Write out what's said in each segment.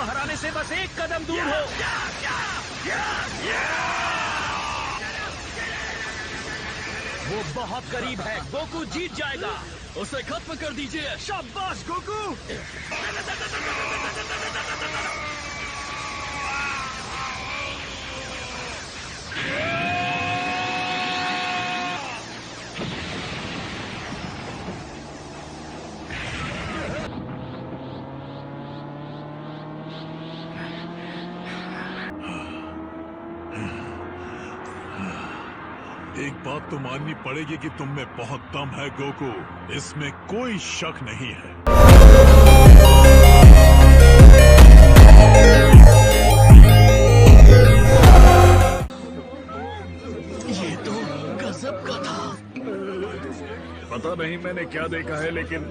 हराने से बस एक कदम दूर हो। वो बहुत करीब है, गोकू जीत जाएगा। उसे खत्म कर दीजिए। शाबाश गोकू। एक बात तो माननी पड़ेगी कि तुम में बहुत दम है गोकू, इसमें कोई शक नहीं है। ये तो गजब का था। पता नहीं मैंने क्या देखा है, लेकिन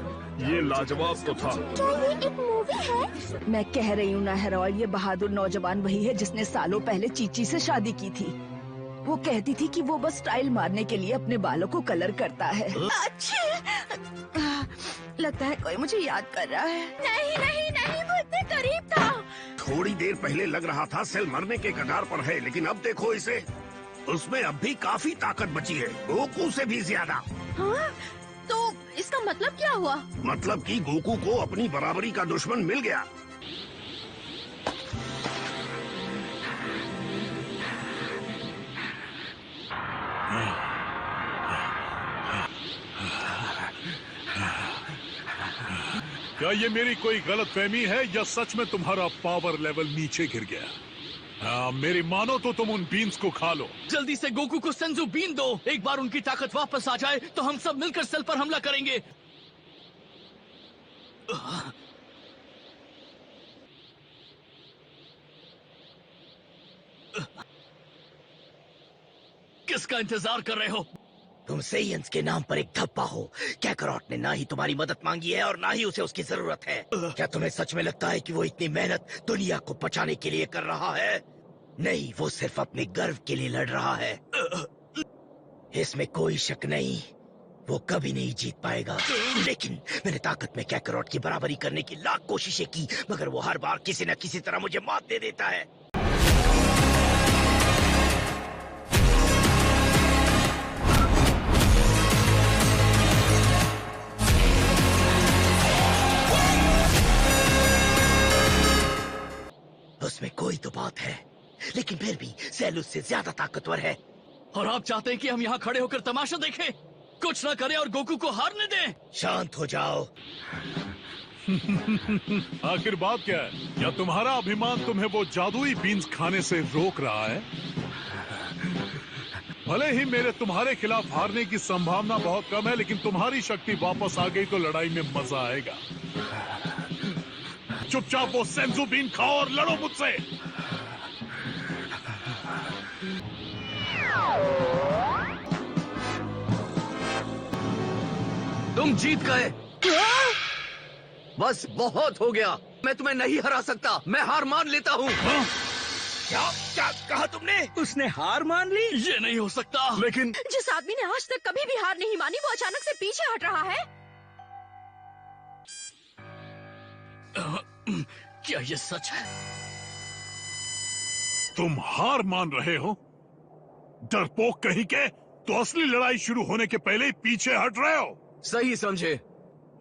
ये लाजवाब तो था। क्या ये एक मूवी है? मैं कह रही हूँ ना हेरोल्ड, ये बहादुर नौजवान वही है जिसने सालों पहले चीची से शादी की थी। वो कहती थी कि वो बस स्टाइल मारने के लिए अपने बालों को कलर करता है। अच्छा, लगता है कोई मुझे याद कर रहा है। नहीं नहीं नहीं, वो इतने करीब था। थोड़ी देर पहले लग रहा था सेल मरने के कगार पर है, लेकिन अब देखो इसे, उसमें अब भी काफी ताकत बची है, गोकू से भी ज्यादा। हाँ? तो इसका मतलब क्या हुआ? मतलब कि गोकू को अपनी बराबरी का दुश्मन मिल गया। क्या ये मेरी कोई गलतफहमी है या सच में तुम्हारा पावर लेवल नीचे गिर गया? मेरी मानो तो तुम उन बीन्स को खा लो। जल्दी से गोकू को सेंजू बीन दो। एक बार उनकी ताकत वापस आ जाए तो हम सब मिलकर सेल पर हमला करेंगे। किसका इंतजार कर रहे हो? तुम सेयंस के नाम पर एक धब्बा हो। कैकरॉट ने ना ही तुम्हारी मदद मांगी है और ना ही उसे उसकी जरूरत है। क्या तुम्हें सच में लगता है कि वो इतनी मेहनत दुनिया को बचाने के लिए कर रहा है? नहीं, वो सिर्फ अपने गर्व के लिए लड़ रहा है। इसमें कोई शक नहीं, वो कभी नहीं जीत पाएगा। लेकिन मैंने ताकत में कैकरॉट की बराबरी करने की लाख कोशिशें की, मगर वो हर बार किसी न किसी तरह मुझे मात दे देता है। उसमें कोई तो बात है, लेकिन फिर भी सेल उससे ज्यादा ताकतवर है। और आप चाहते हैं कि हम यहाँ खड़े होकर तमाशा देखें? कुछ ना करें और गोकू को हारने दें? शांत हो जाओ। आखिर बात क्या है? क्या तुम्हारा अभिमान तुम्हें वो जादुई बीन्स खाने से रोक रहा है? भले ही मेरे तुम्हारे खिलाफ हारने की संभावना बहुत कम है, लेकिन तुम्हारी शक्ति वापस आ गई तो लड़ाई में मजा आएगा। चुपचाप वो सेंजू बीन खाओ और लड़ो मुझसे। तुम जीत गए। बस बहुत हो गया, मैं तुम्हें नहीं हरा सकता। मैं हार मान लेता हूँ। क्या क्या कहा तुमने? उसने हार मान ली? ये नहीं हो सकता। लेकिन जिस आदमी ने आज तक कभी भी हार नहीं मानी, वो अचानक से पीछे हट रहा है। क्या ये सच है? तुम हार मान रहे हो? डरपोक कहीं के, तो असली लड़ाई शुरू होने के पहले ही पीछे हट रहे हो। सही समझे।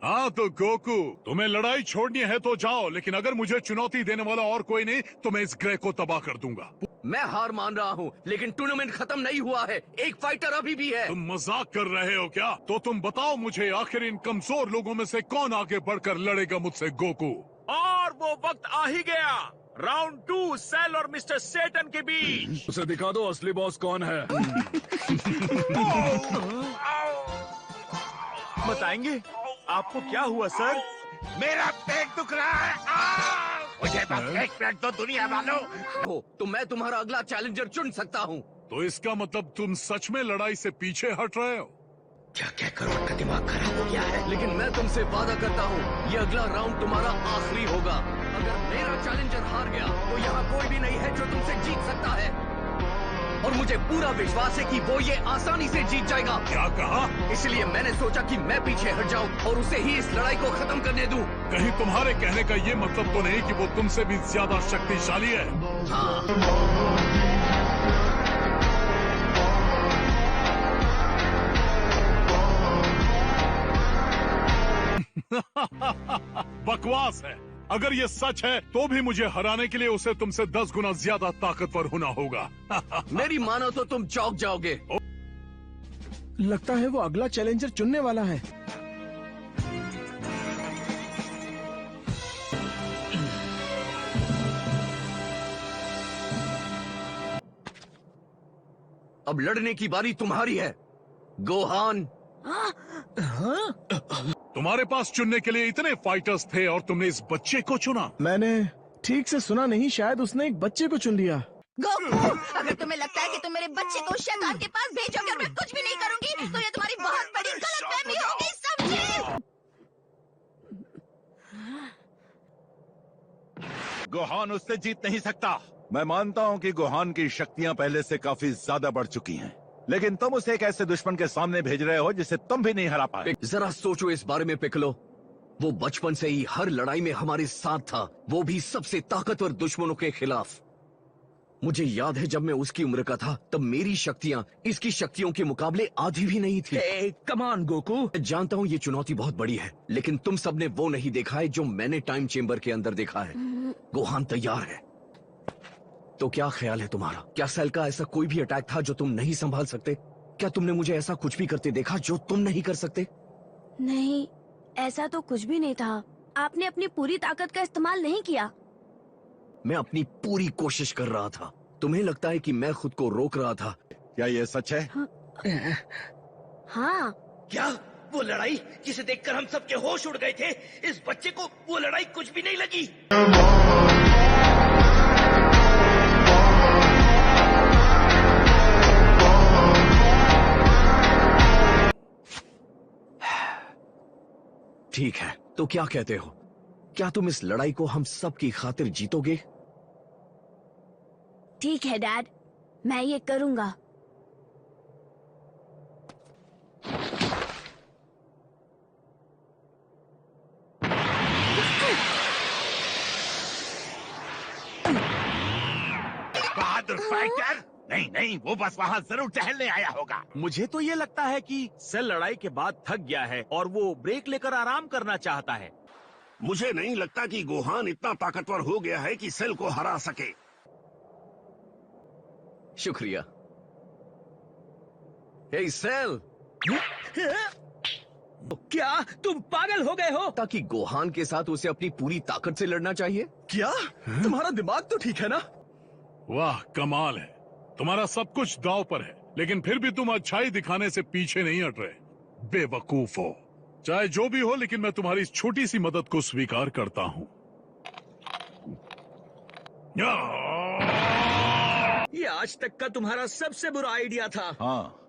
हाँ तो गोकू, तुम्हें लड़ाई छोड़नी है तो जाओ, लेकिन अगर मुझे चुनौती देने वाला और कोई नहीं तो मैं इस ग्रह को तबाह कर दूंगा। मैं हार मान रहा हूँ, लेकिन टूर्नामेंट खत्म नहीं हुआ है। एक फाइटर अभी भी है। तुम मजाक कर रहे हो क्या? तो तुम बताओ मुझे, आखिर इन कमजोर लोगों में से कौन आगे बढ़कर लड़ेगा मुझसे गोकू? और वो वक्त आ ही गया, राउंड 2 सेल और मिस्टर सेटन के बीच। उसे दिखा दो असली बॉस कौन है। बताएंगे आपको क्या हुआ सर? मेरा पेट दुख रहा है। मुझे बस एक मिनट दो दुनिया वालों। हो तो मैं तुम्हारा अगला चैलेंजर चुन सकता हूँ। तो इसका मतलब तुम सच में लड़ाई से पीछे हट रहे हो? क्या कैकरॉट का दिमाग खराब हो गया है? लेकिन मैं तुमसे वादा करता हूँ, ये अगला राउंड तुम्हारा आखिरी होगा। अगर मेरा चैलेंजर हार गया तो यहाँ कोई भी नहीं है जो तुमसे जीत सकता है। और मुझे पूरा विश्वास है कि वो ये आसानी से जीत जाएगा। क्या कहा? इसलिए मैंने सोचा कि मैं पीछे हट जाऊं और उसे ही इस लड़ाई को खत्म करने दूं। कहीं तुम्हारे कहने का ये मतलब तो नहीं कि वो तुमसे भी ज्यादा शक्तिशाली है? बकवास है। अगर ये सच है तो भी मुझे हराने के लिए उसे तुमसे 10 गुना ज्यादा ताकतवर होना होगा। मेरी मानो तो तुम चौंक जाओगे। लगता है वो अगला चैलेंजर चुनने वाला है। अब लड़ने की बारी तुम्हारी है, गोहान। तुम्हारे पास चुनने के लिए इतने फाइटर्स थे और तुमने इस बच्चे को चुना। मैंने ठीक से सुना नहीं, शायद उसने एक बच्चे को चुन लिया। गोकू, अगर तुम्हें लगता है कि तुम मेरे बच्चे को शैतान के पास भेजोगे और मैं कुछ भी नहीं करूंगी, तो ये तुम्हारी बहुत बड़ी गलतफहमी होगी, समझे? गोहान उससे जीत नहीं सकता। मैं मानता हूँ कि गोहान की शक्तियाँ पहले से काफी ज्यादा बढ़ चुकी हैं, लेकिन तुम उसे एक ऐसे दुश्मन के सामने भेज रहे हो जिसे तुम भी नहीं हरा पाए। जरा सोचो इस बारे में पिकलो। वो बचपन से ही हर लड़ाई में हमारे साथ था, वो भी सबसे ताकतवर दुश्मनों के खिलाफ। मुझे याद है जब मैं उसकी उम्र का था तब मेरी शक्तियां इसकी शक्तियों के मुकाबले आधी भी नहीं थी। कमान गोकू। मैं जानता हूँ ये चुनौती बहुत बड़ी है, लेकिन तुम सबने वो नहीं देखा है जो मैंने टाइम चेम्बर के अंदर देखा है। गोहान तैयार है तो क्या ख्याल है तुम्हारा? क्या सेल का ऐसा कोई भी अटैक था जो तुम नहीं संभाल सकते? क्या तुमने मुझे ऐसा कुछ भी करते देखा जो तुम नहीं कर सकते? नहीं, ऐसा तो कुछ भी नहीं था। आपने अपनी पूरी ताकत का इस्तेमाल नहीं किया। मैं अपनी पूरी कोशिश कर रहा था। तुम्हें लगता है कि मैं खुद को रोक रहा था? क्या ये सच है? हाँ। क्या वो लड़ाई जिसे देखकर हम सबके होश उड़ गए थे, इस बच्चे को वो लड़ाई कुछ भी नहीं लगी? ठीक है, तो क्या कहते हो? क्या तुम इस लड़ाई को हम सब की खातिर जीतोगे? ठीक है डैड, मैं ये करूंगा। बहादुर फाइटर? नहीं नहीं, वो बस वहाँ जरूर टहलने आया होगा। मुझे तो ये लगता है कि सेल लड़ाई के बाद थक गया है और वो ब्रेक लेकर आराम करना चाहता है। मुझे नहीं लगता कि गोहान इतना ताकतवर हो गया है कि सेल को हरा सके। शुक्रिया। हे सेल, क्या तुम पागल हो गए हो? ताकि गोहान के साथ उसे अपनी पूरी ताकत से लड़ना चाहिए। क्या तुम्हारा दिमाग तो ठीक है ना? वाह, कमाल है। तुम्हारा सब कुछ दांव पर है, लेकिन फिर भी तुम अच्छाई दिखाने से पीछे नहीं हट रहे। बेवकूफ हो। चाहे जो भी हो, लेकिन मैं तुम्हारी इस छोटी सी मदद को स्वीकार करता हूँ। ये आज तक का तुम्हारा सबसे बुरा आइडिया था। हाँ,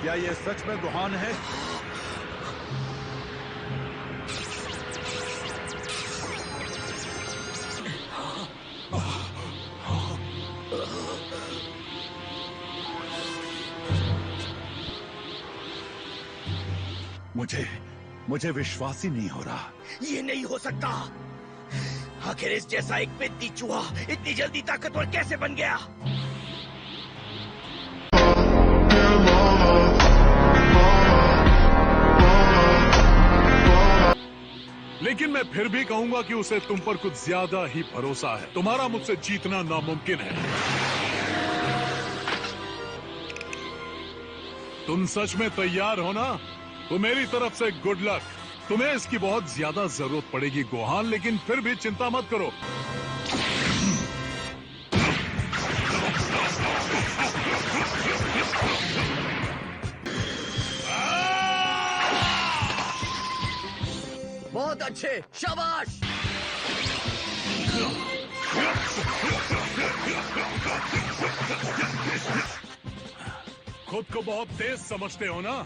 क्या ये सच में गोहान है? मुझे विश्वास ही नहीं हो रहा। ये नहीं हो सकता। आखिर इस जैसा एक बिद्दी चूहा इतनी जल्दी ताकतवर कैसे बन गया? लेकिन मैं फिर भी कहूंगा कि उसे तुम पर कुछ ज्यादा ही भरोसा है। तुम्हारा मुझसे जीतना नामुमकिन है। तुम सच में तैयार हो ना? तो मेरी तरफ से गुड लक। तुम्हें इसकी बहुत ज्यादा जरूरत पड़ेगी गोहान, लेकिन फिर भी चिंता मत करो। बहुत अच्छे, शाबाश। खुद को बहुत तेज समझते हो ना?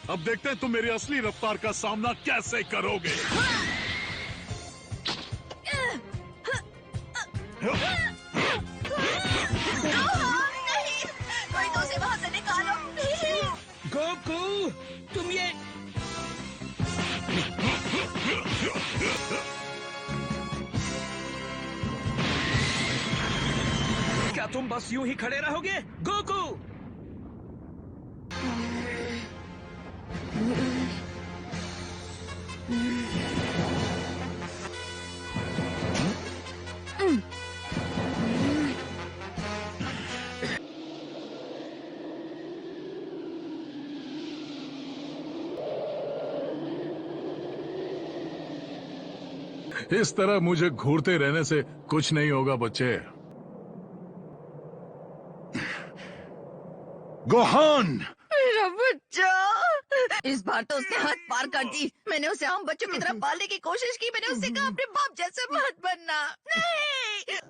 अब देखते हैं तुम मेरी असली रफ्तार का सामना कैसे करोगे। नहीं, कोई तो उसे वहाँ से निकालो। गोकू, तुम ये क्या तुम बस यूं ही खड़े रहोगे? गोकू! इस तरह मुझे घूरते रहने से कुछ नहीं होगा बच्चे। गोहान! मेरा बच्चा, इस बार तो उसने हद पार कर दी। मैंने उसे आम बच्चों की तरह पालने की कोशिश की। मैंने उससे कहा अपने बाप जैसे मत बनना। नहीं।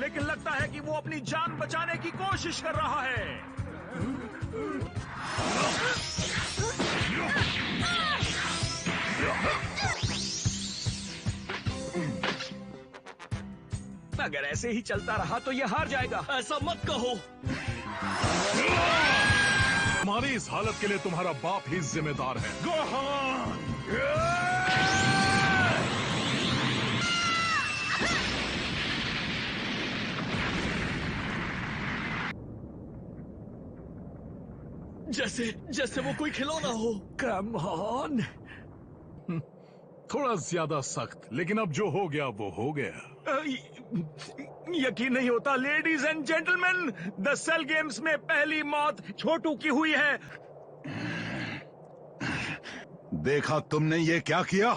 लेकिन लगता है कि वो अपनी जान बचाने की कोशिश कर रहा है। अगर ऐसे ही चलता रहा तो ये हार जाएगा। ऐसा मत कहो। तुम्हारी इस हालत के लिए तुम्हारा बाप ही जिम्मेदार है। गोहान! जैसे वो कोई खिलौना हो। Come on. थोड़ा ज्यादा सख्त, लेकिन अब जो हो गया वो हो गया। यकीन नहीं होता ladies and gentleman, the sale games में पहली मौत छोटू की हुई है। देखा तुमने ये क्या किया?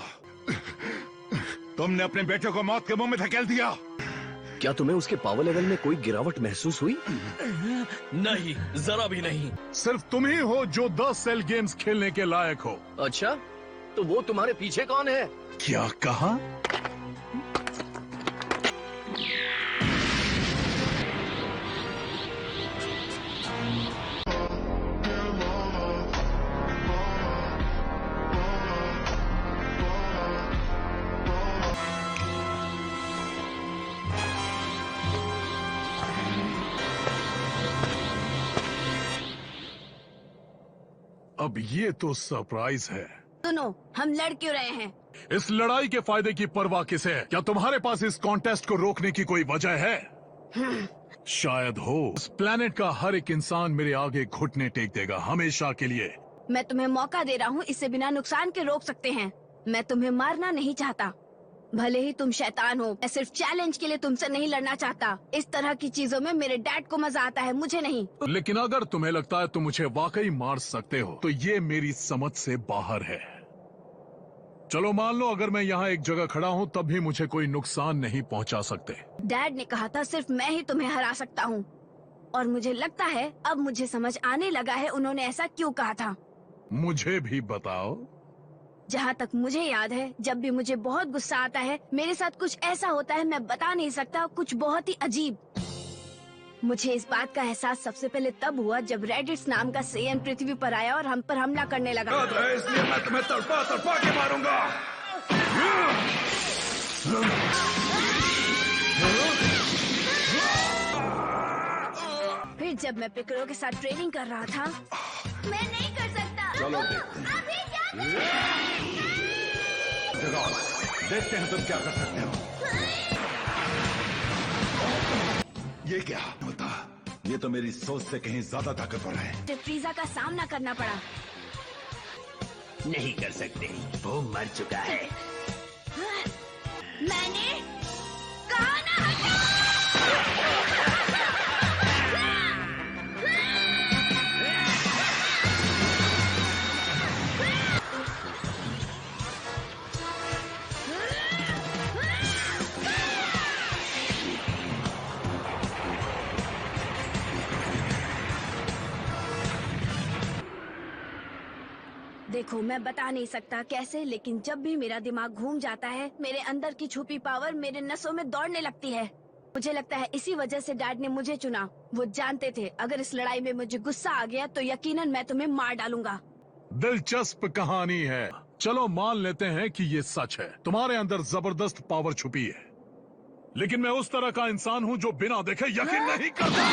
तुमने अपने बेटे को मौत के मुंह में धकेल दिया। क्या तुम्हें उसके पावर लेवल में कोई गिरावट महसूस हुई? नहीं, जरा भी नहीं। सिर्फ तुम ही हो जो 10 सेल गेम्स खेलने के लायक हो। अच्छा, तो वो तुम्हारे पीछे कौन है? क्या कहा? अब ये तो सरप्राइज है। सुनो, हम लड़ क्यों रहे हैं? इस लड़ाई के फायदे की परवाह किसे है? क्या तुम्हारे पास इस कॉन्टेस्ट को रोकने की कोई वजह है? शायद हो। इस प्लेनेट का हर एक इंसान मेरे आगे घुटने टेक देगा, हमेशा के लिए। मैं तुम्हें मौका दे रहा हूँ, इसे बिना नुकसान के रोक सकते हैं। मैं तुम्हें मारना नहीं चाहता, भले ही तुम शैतान हो। मैं सिर्फ चैलेंज के लिए तुमसे नहीं लड़ना चाहता। इस तरह की चीजों में मेरे डैड को मजा आता है, मुझे नहीं। लेकिन अगर तुम्हें लगता है तुम मुझे वाकई मार सकते हो, तो ये मेरी समझ से बाहर है। चलो मान लो अगर मैं यहाँ एक जगह खड़ा हूँ तब भी मुझे कोई नुकसान नहीं पहुँचा सकते। डैड ने कहा था सिर्फ मैं ही तुम्हें हरा सकता हूँ, और मुझे लगता है अब मुझे समझ आने लगा है उन्होंने ऐसा क्यों कहा था। मुझे भी बताओ। जहाँ तक मुझे याद है, जब भी मुझे बहुत गुस्सा आता है मेरे साथ कुछ ऐसा होता है, मैं बता नहीं सकता, कुछ बहुत ही अजीब। मुझे इस बात का एहसास सबसे पहले तब हुआ जब रेडिट्स नाम का सेयन पृथ्वी पर आया और हम पर हमला करने लगा। इसलिए मैं तुम्हें तड़पा तड़पा के मारूंगा। फिर जब मैं पिकरो के साथ ट्रेनिंग कर रहा था, मैं नहीं कर सकता। चलो देखते हैं तुम क्या कर सकते हो। ये क्या होता? ये तो मेरी सोच से कहीं ज्यादा ताकतवर है। फ्रीजा का सामना करना पड़ा। नहीं कर सकते, वो मर चुका है। मैंने कहा ना हटाओ। देखो, मैं बता नहीं सकता कैसे, लेकिन जब भी मेरा दिमाग घूम जाता है, मेरे अंदर की छुपी पावर मेरे नसों में दौड़ने लगती है। मुझे लगता है इसी वजह से डैड ने मुझे चुना। वो जानते थे अगर इस लड़ाई में मुझे गुस्सा आ गया तो यकीनन मैं तुम्हें मार डालूंगा। दिलचस्प कहानी है। चलो मान लेते हैं कि ये सच है। तुम्हारे अंदर जबरदस्त पावर छुपी है, लेकिन मैं उस तरह का इंसान हूँ जो बिना देखे यकीन नहीं करता।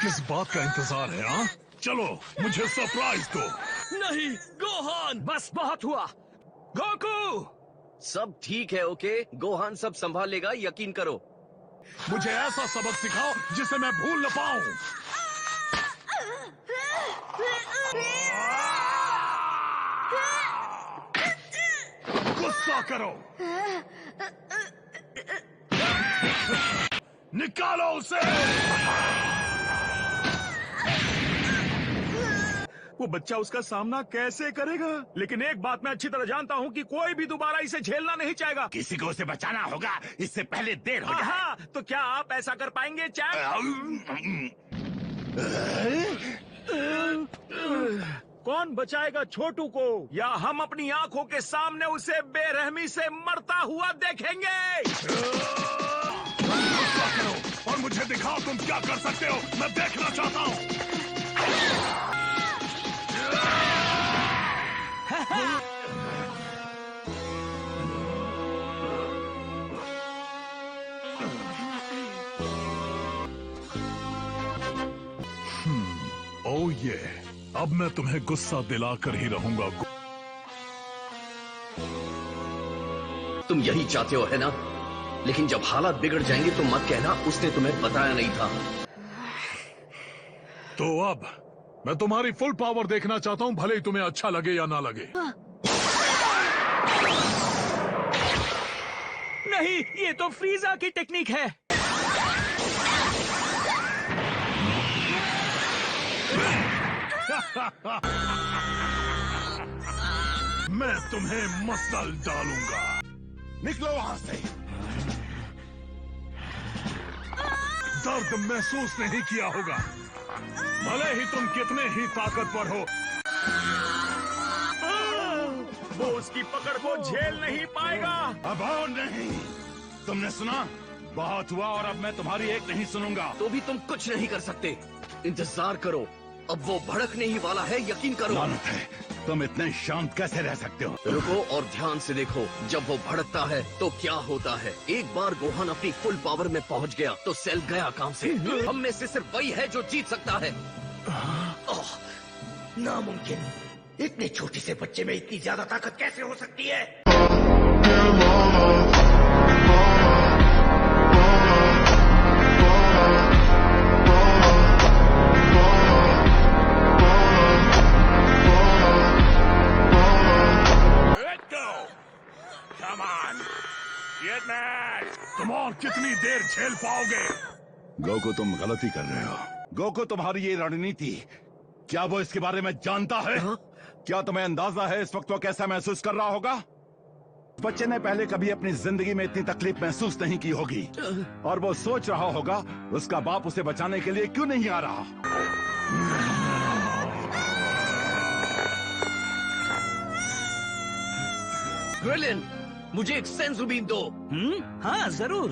किस बात का इंतजार है? हाँ, चलो मुझे सरप्राइज दो। नहीं गोहान, बस बहुत हुआ। गोकू, सब ठीक है, ओके? गोहान सब संभाल लेगा, यकीन करो। मुझे ऐसा सबक सिखाओ जिसे मैं भूल न पाऊं। गुस्सा करो, निकालो उसे। वो बच्चा उसका सामना कैसे करेगा? लेकिन एक बात मैं अच्छी तरह जानता हूँ कि कोई भी दोबारा इसे झेलना नहीं चाहेगा। किसी को उसे बचाना होगा, इससे पहले देर हो जाए। हाँ, तो क्या आप ऐसा कर पाएंगे चैप? कौन बचाएगा छोटू को, या हम अपनी आंखों के सामने उसे बेरहमी से मरता हुआ देखेंगे? गुस्सा करो और मुझे दिखाओ तुम क्या कर सकते हो। मैं देखना चाहता हूँ। ओ ये, अब मैं तुम्हें गुस्सा दिलाकर ही रहूंगा। तुम यही चाहते हो है ना? लेकिन जब हालात बिगड़ जाएंगे तो मत कहना उसने तुम्हें बताया नहीं था। तो अब मैं तुम्हारी फुल पावर देखना चाहता हूँ, भले ही तुम्हें अच्छा लगे या ना लगे। नहीं, ये तो फ्रीजा की टेक्निक है। मैं तुम्हें मसल डालूंगा। निकलो वहां से। दर्द महसूस नहीं किया होगा, भले ही तुम कितने ही ताकतवर हो। वो उसकी पकड़ को झेल नहीं पाएगा। अब और नहीं। तुमने सुना? बहुत हुआ और अब मैं तुम्हारी एक नहीं सुनूंगा। तो भी तुम कुछ नहीं कर सकते। इंतजार करो, अब वो भड़कने ही वाला है, यकीन करो। लानत है, तुम इतने शांत कैसे रह सकते हो? रुको और ध्यान से देखो, जब वो भड़कता है तो क्या होता है। एक बार गोहान अपनी फुल पावर में पहुंच गया तो सेल गया काम से। हम में से सिर्फ वही है जो जीत सकता है। नामुमकिन, इतने छोटे से बच्चे में इतनी ज्यादा ताकत कैसे हो सकती है? तुम और कितनी देर झेल पाओगे? गोकू, तुम गलती कर रहे हो। गोकू, तुम्हारी ये रणनीति, क्या वो इसके बारे में जानता है? क्या तुम्हें अंदाजा है इस वक्त वो कैसा महसूस कर रहा होगा? बच्चे ने पहले कभी अपनी जिंदगी में इतनी तकलीफ महसूस नहीं की होगी, और वो सोच रहा होगा उसका बाप उसे बचाने के लिए क्यों नहीं आ रहा। ग्रेलिन, मुझे एक सेंसु बीन दो। हाँ जरूर।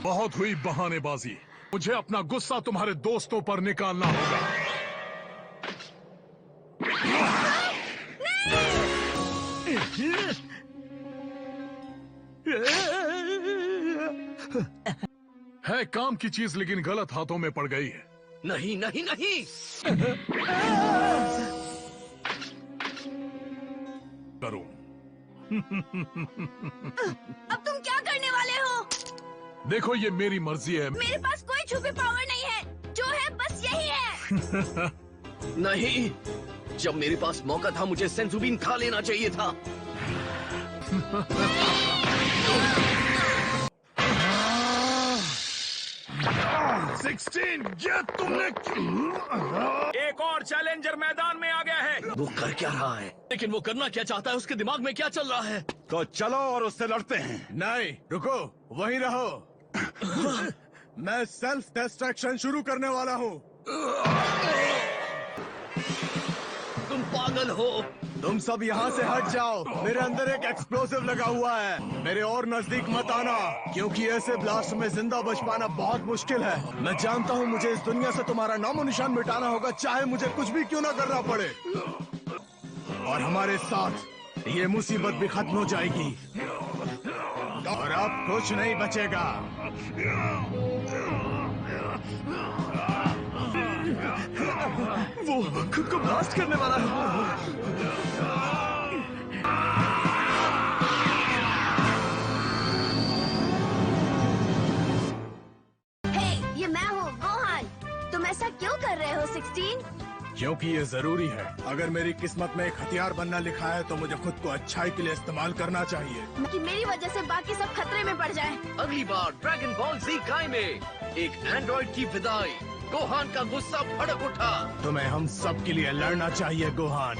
बहुत हुई बहानेबाजी, मुझे अपना गुस्सा तुम्हारे दोस्तों पर निकालना होगा। है काम की चीज लेकिन गलत हाथों में पड़ गई है। नहीं नहीं नहीं, करूं। अब तुम क्या करने वाले हो? देखो, ये मेरी मर्जी है। मेरे पास कोई छुपी पावर नहीं है, जो है बस यही है। नहीं, जब मेरे पास मौका था मुझे सेंसुबीन खा लेना चाहिए था। 16, ये तुमने एक और चैलेंजर मैदान में आ गया है। वो कर क्या रहा है? लेकिन वो करना क्या चाहता है? उसके दिमाग में क्या चल रहा है? तो चलो और उससे लड़ते हैं। नहीं, रुको, वहीं रहो। मैं सेल्फ डिस्ट्रक्शन शुरू करने वाला हूँ। तुम पागल हो। तुम सब यहाँ से हट जाओ। मेरे अंदर एक एक्सप्लोसिव लगा हुआ है। मेरे और नजदीक मत आना, क्योंकि ऐसे ब्लास्ट में जिंदा बच पाना बहुत मुश्किल है। मैं जानता हूँ मुझे इस दुनिया से तुम्हारा नामो निशान मिटाना होगा, चाहे मुझे कुछ भी क्यों ना करना पड़े। और हमारे साथ ये मुसीबत भी खत्म हो जाएगी और अब कुछ नहीं बचेगा। वो खुद को ब्लास्ट करने वाला है। हे, ये मैं हूँ गोहान। तुम ऐसा क्यों कर रहे हो 16? क्योंकि ये जरूरी है। अगर मेरी किस्मत में एक हथियार बनना लिखा है तो मुझे खुद को अच्छाई के लिए इस्तेमाल करना चाहिए, कि मेरी वजह से बाकी सब खतरे में पड़ जाए। अगली बार ड्रैगन बॉल Z काई में एक एंड्रॉइड की विदाई। गोहान का गुस्सा भड़क उठा। तुम्हें हम सब के लिए लड़ना चाहिए गोहान।